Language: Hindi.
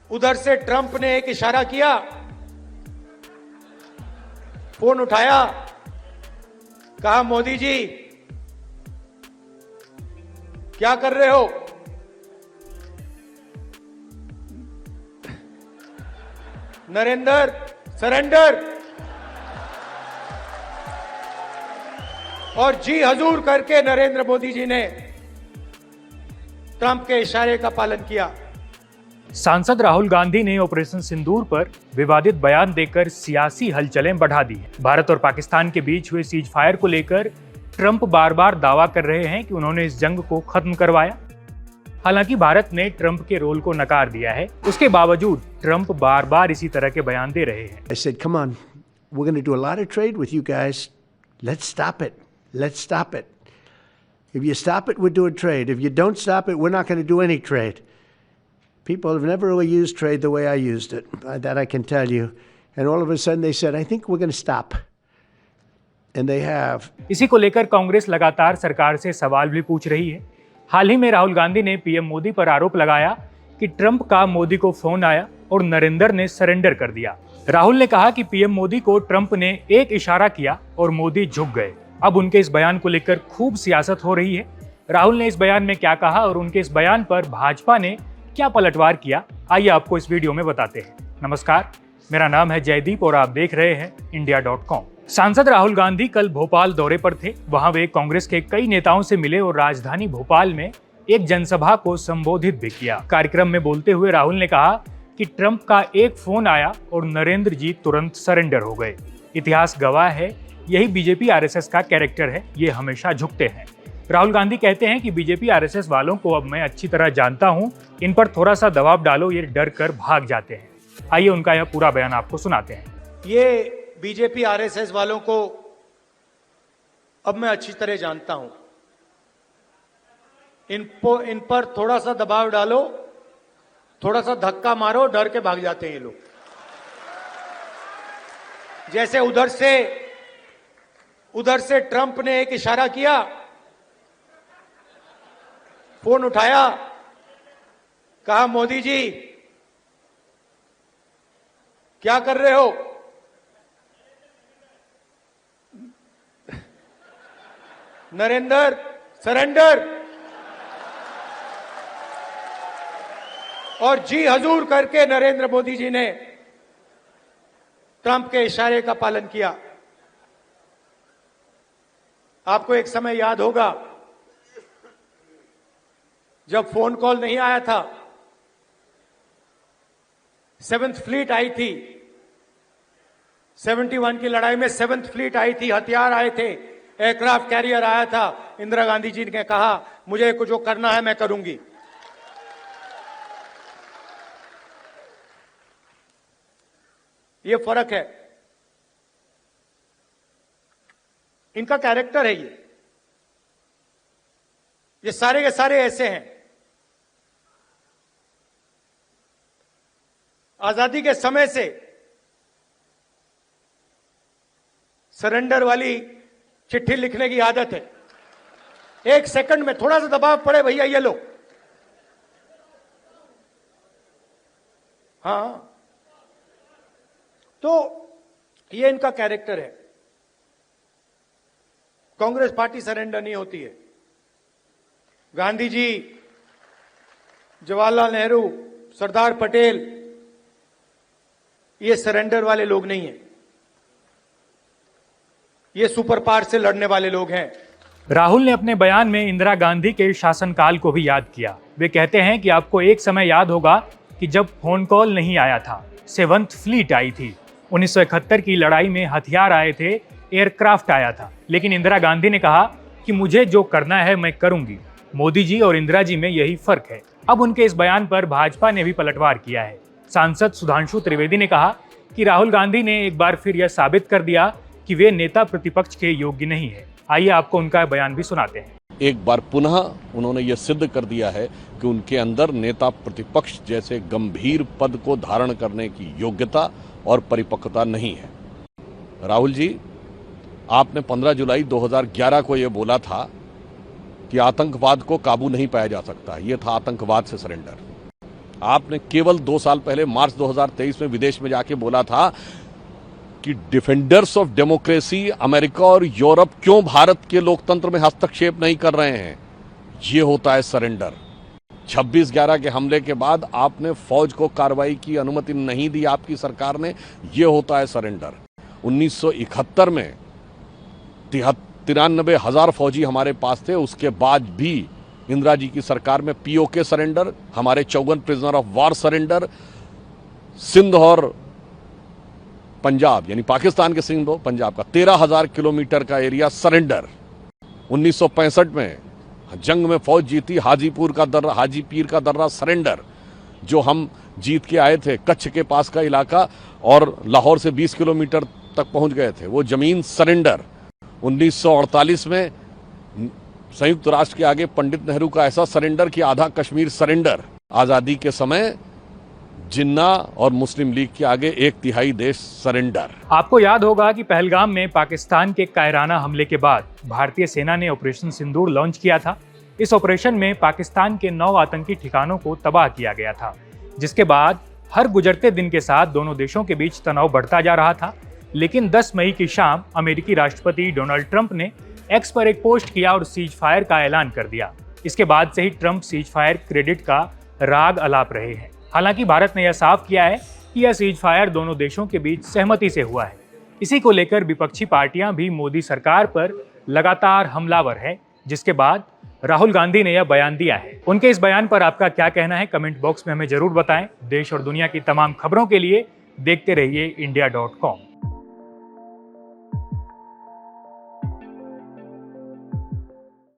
उधर से ट्रंप ने एक इशारा किया, फोन उठाया, कहा मोदी जी क्या कर रहे हो? नरेंद्र सरेंडर, और जी हजूर करके नरेंद्र मोदी जी ने ट्रंप के इशारे का पालन किया। सांसद राहुल गांधी ने ऑपरेशन सिंदूर पर विवादित बयान देकर सियासी हलचलें बढ़ा दी हैं। भारत और पाकिस्तान के बीच हुए सीज फायर को लेकर ट्रंप बार बार दावा कर रहे हैं कि उन्होंने इस जंग को खत्म करवाया। हालांकि भारत ने ट्रंप के रोल को नकार दिया है, उसके बावजूद ट्रंप बार बार इसी तरह के बयान दे रहे हैं। I said, come on, we're going to do a lot of trade with you guys. Let's stop it. Let's stop it. If you stop it, we're doing trade. If you don't stop it, we're not going to do any trade. People have never really used trade the way I used it. That I can tell you. And all of a sudden they said, I think we're going to stop. And they have. इसी को लेकर कांग्रेस लगातार सरकार से सवाल भी पूछ रही है। हाल ही में राहुल गांधी ने पीएम मोदी पर आरोप लगाया कि ट्रंप का मोदी को फोन आया और नरेंद्र ने सरेंडर कर दिया। राहुल ने कहा कि पीएम मोदी को ट्रंप ने एक इशारा किया और मोदी झुक गए। अब उनके इस बयान को लेकर खूब सियासत हो रही है। राहुल ने इस बयान में क्या कहा और उनके इस बयान पर भाजपा ने क्या पलटवार किया, आइए आपको इस वीडियो में बताते हैं। नमस्कार, मेरा नाम है जयदीप और आप देख रहे हैं India.com। सांसद राहुल गांधी कल भोपाल दौरे पर थे। वहां वे कांग्रेस के कई नेताओं से मिले और राजधानी भोपाल में एक जनसभा को संबोधित भी किया। कार्यक्रम में बोलते हुए राहुल ने कहा कि ट्रंप का एक फोन आया और नरेंद्र जी तुरंत सरेंडर हो गए। इतिहास गवाह है, यही बीजेपी आरएसएस का कैरेक्टर है, ये हमेशा झुकते हैं। राहुल गांधी कहते हैं कि बीजेपी आरएसएस वालों को अब मैं अच्छी तरह जानता हूं, इन पर थोड़ा सा दबाव डालो, ये डर कर भाग जाते हैं। आइए उनका यह पूरा बयान आपको सुनाते हैं। ये बीजेपी आरएसएस वालों को अब मैं अच्छी तरह जानता हूं, इन पर थोड़ा सा दबाव डालो, थोड़ा सा धक्का मारो, डर के भाग जाते हैं ये लोग। जैसे उधर से ट्रंप ने एक इशारा किया, फोन उठाया, कहा मोदी जी क्या कर रहे हो? नरेंद्र सरेंडर, और जी हजूर करके नरेंद्र मोदी जी ने ट्रंप के इशारे का पालन किया। आपको एक समय याद होगा जब फोन कॉल नहीं आया था, 7th फ्लीट आई थी, 71 की लड़ाई में 7th फ्लीट आई थी, हथियार आए थे, एयरक्राफ्ट कैरियर आया था। इंदिरा गांधी जी ने कहा मुझे जो करना है मैं करूंगी। ये फर्क है, इनका कैरेक्टर है। ये सारे के सारे ऐसे हैं। आजादी के समय से सरेंडर वाली चिट्ठी लिखने की आदत है। एक सेकंड में थोड़ा सा दबाव पड़े, भैया ये लो। हाँ, तो ये इनका कैरेक्टर है। कांग्रेस पार्टी सरेंडर नहीं होती है। गांधी जी, जवाहरलाल नेहरू, सरदार पटेल, ये सरेंडर वाले लोग नहीं हैं। ये सुपर पावर से लड़ने वाले लोग हैं। राहुल ने अपने बयान में इंदिरा गांधी के शासनकाल को भी याद किया। वे कहते हैं कि आपको एक समय याद होगा कि जब फोन कॉल नहीं आया था, 7th फ्लीट आई थी, 1971 की लड़ाई में हथियार आए थे, एयरक्राफ्ट आया था, लेकिन इंदिरा गांधी ने कहा कि मुझे जो करना है मैं करूंगी। मोदी जी और इंदिरा जी में यही फर्क है। अब उनके इस बयान पर भाजपा ने भी पलटवार किया है। सांसद सुधांशु त्रिवेदी ने कहा कि राहुल गांधी ने एक बार फिर यह साबित कर दिया कि वे नेता प्रतिपक्ष के योग्य नहीं है। आइए आपको उनका बयान भी सुनाते हैं। एक बार पुनः उन्होंने ये सिद्ध कर दिया है कि उनके अंदर नेता प्रतिपक्ष जैसे गंभीर पद को धारण करने की योग्यता और परिपक्वता नहीं है। राहुल जी, आपने 15 जुलाई 2011 को ये बोला था कि आतंकवाद को काबू नहीं पाया जा सकता। ये था आतंकवाद से सरेंडर। आपने केवल 2 साल पहले मार्च 2023 में विदेश में जाके बोला था कि डिफेंडर्स ऑफ डेमोक्रेसी अमेरिका और यूरोप क्यों भारत के लोकतंत्र में हस्तक्षेप नहीं कर रहे हैं। ये होता है सरेंडर। 26/11 के हमले के बाद आपने फौज को कार्रवाई की अनुमति नहीं दी आपकी सरकार ने, ये होता है सरेंडर। 1971 में 93,000 फौजी हमारे पास थे, उसके बाद भी इंदिरा जी की सरकार में पीओके सरेंडर, हमारे 54 prisoner of war surrender, Sindh और पंजाब यानी पाकिस्तान के सिंध और पंजाब का 13,000 किलोमीटर का एरिया सरेंडर। 1965 में जंग में फौज जीती, हाजीपीर का दर्रा सरेंडर, जो हम जीत के आए थे, कच्छ के पास का इलाका और लाहौर से 20 किलोमीटर तक पहुंच गए थे, वो जमीन सरेंडर। 1948 में संयुक्त राष्ट्र के आगे पंडित नेहरू का ऐसा सरेंडर कि आधा कश्मीर सरेंडर। आजादी के समय जिन्ना और मुस्लिम लीग के आगे 1/3 देश सरेंडर। आपको याद होगा कि पहलगाम में पाकिस्तान के कायराना हमले के बाद भारतीय सेना ने ऑपरेशन सिंदूर लॉन्च किया था। इस ऑपरेशन में पाकिस्तान के 9 आतंकी ठिकानों को तबाह किया गया था, जिसके बाद हर गुजरते दिन के साथ दोनों देशों के बीच तनाव बढ़ता जा रहा था। लेकिन 10 मई की शाम अमेरिकी राष्ट्रपति डोनाल्ड ट्रंप ने एक्स पर एक पोस्ट किया और सीज फायर का ऐलान कर दिया। इसके बाद से ही ट्रंप सीज फायर क्रेडिट का राग अलाप रहे हैं। हालांकि भारत ने यह साफ किया है कि यह सीज फायर दोनों देशों के बीच सहमति से हुआ है। इसी को लेकर विपक्षी पार्टियां भी मोदी सरकार पर लगातार हमलावर है, जिसके बाद राहुल गांधी ने यह बयान दिया है। उनके इस बयान पर आपका क्या कहना है, कमेंट बॉक्स में हमें जरूर बताएं। देश और दुनिया की तमाम खबरों के लिए देखते रहिए India.com।